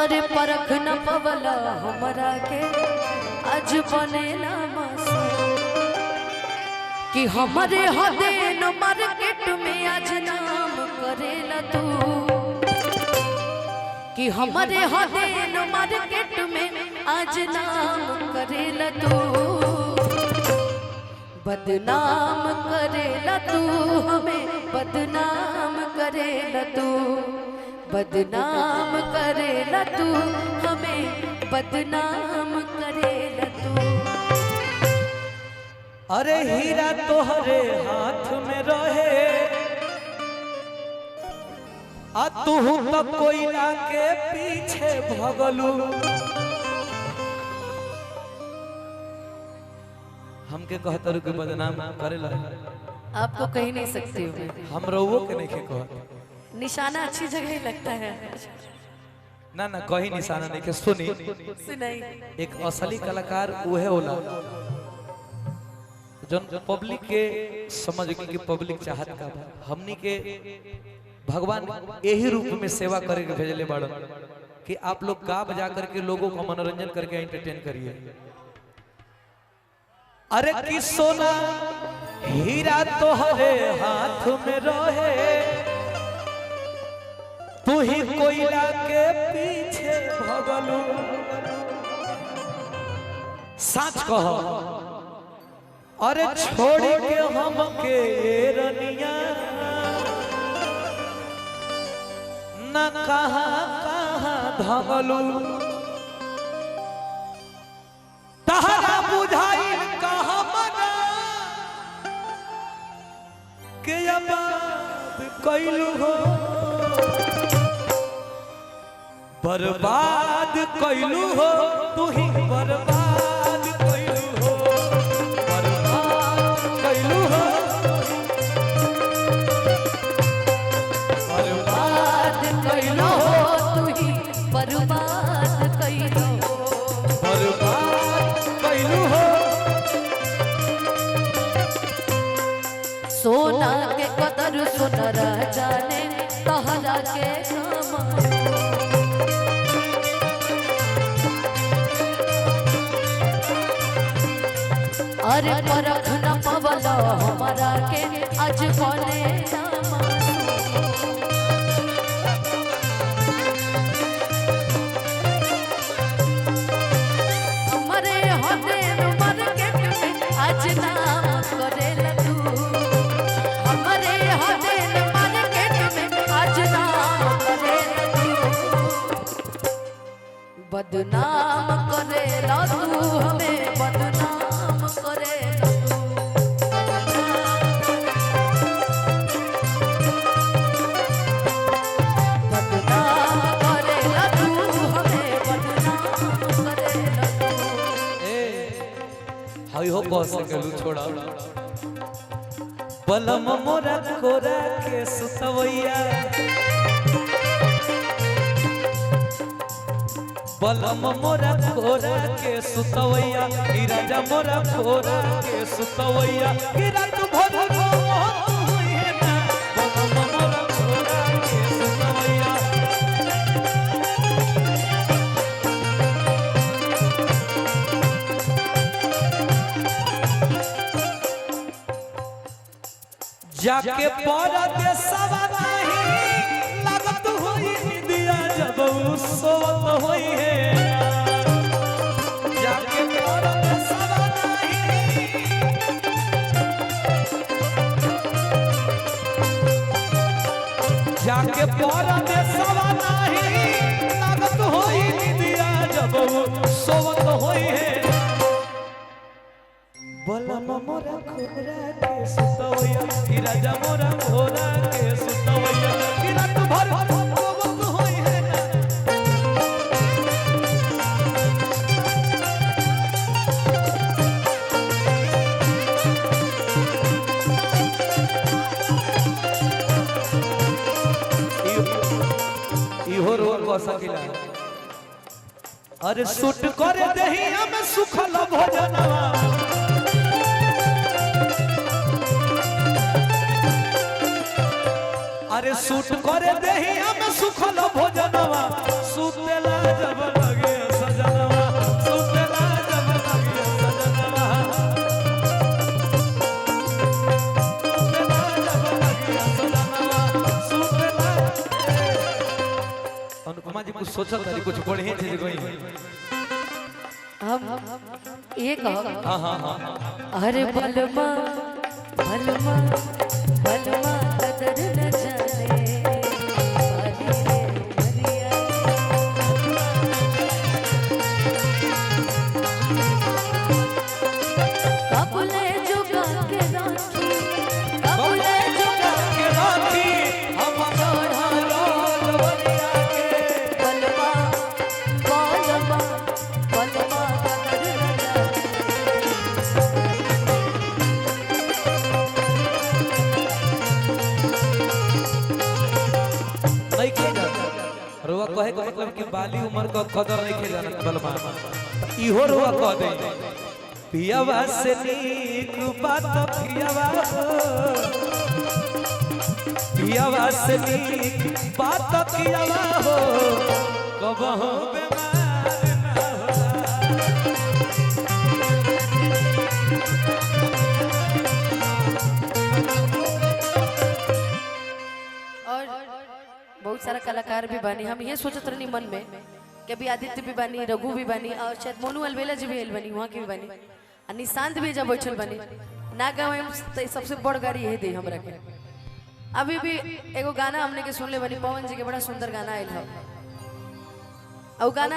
अरे परख न पवला हमरा के आज बनेला मासूम कि हमारे हदे न मार्केट में आज नाम करेला तू कि हमारे हदे न मार्केट में आज नाम करेला तू बदनाम करेला तू हमें बदनाम करेला तू बदनाम करेला तू हमें बदनाम करेला तू। अरे हीरा तोहरे हाथ में रहे आ तू तो कोयला के पीछे भगलू। हमके कहता रू के बदनाम करेला आपको कहीं नहीं सकती हूँ हम रहुओ के नहीं के कहत निशाना अच्छी जगह ही लगता है ना ना कहीं निशाना नहीं के सुनी नहीं एक असली कलाकार उहे होला जन पब्लिक के समझ कि पब्लिक चाहत का हमनी के भगवान यही रूप में सेवा करे के भेजले बाड़न कि आप लोग गा बजा करके लोगों को मनोरंजन करके एंटरटेन करिए। अरे कि सोना हीरा तोहरे हाथ में रहे तू ही कोयला के पीछे भगलू। सच कहो अरे छोड़ के हम के रनिया न कहां कहां धगलू। तहरा बुझाई कहां मना के बात कैलू हो बर्बाद कैलू हो तू ही बर्बाद कैलू हो बर्बाद कैलू हो बर्बाद कैलो तू ही बर्बाद कैलो बर्बाद कैलू हो। सोना के कदर सोनरा जाने तहरा के नाम अरे परख न पवला हमारा के आज बने हमारे हदे मार्केट में आज नाम करेला तू हमारे हदे मार्केट में आज नाम करेला तू बदनाम करेला तू हमें बदनाम करेला तू बदनाम करेला तू हमें बदनाम करेला तू। हाई हो कह सकलू छोड़ा बलम मोरा कोरा के सुतवैया बलम मोरा कोरा के सुतवैया राजा मोरा कोरा के सुतवैया रात भर हुई है ना बलम मोरा कोरा के सुतवैया। जाके परदेसवा नहीं लागत होई निदिया जब सोवत होई है जाके परदेसवा नहीं जाके परदेसवा नहीं लागत होई निदिया जब सोवत होई है बलम मोरा खोरा के सुतवैया राजा मोरा खोरा के सुतवैया रात भर सोवत होई है ना। इहो रोल को सकिला अरे सूट करे देही हम सुखल भोजनवा अरे सूट करे देही हम सुखल भोजनवा सुतेला जब लगे सजनवा सुतेला जब लगे सजनवा सुतेला जब लगे सजनवा सुतेला। अनुपमा जी कुछ सोचा था कुछ बढ़िया चीज कोई हम ये कहो हां हां हां अरे बलमा बलमा बलमा कदर न जाने वाली रे मरिया कबूले जुगा के राखी कबूले जुगा के राखी हम सोढ़ा रोल बनिया के बलमा बलमा बलमा कदर न जाने नहीं के रुआ कहे का मतलब कि बाली उम्र का कदर नहीं के जानत बलमा इहो रुआ कह दे पियावा से नीक बात पियावा हो पियावा से नीक बात पियावा हो कबहू बेमार ना होला और बहुत सारा कलाकार भी बनी। हम ये सोचत रहनी मन में कि अभी आदित्य भी बनी रघु भी बनी और शायद मोनू अलवेला जी भी आइल बनी वहाँ के भी बनी और निशांत भी जब बैठल बनी ना गाँव सबसे बड़ गाड़ी यही दी हमरा के। अभी भी एगो गाना हमने के सुन ले बनी पवन जी के बड़ा सुंदर गाना आयल है और गाना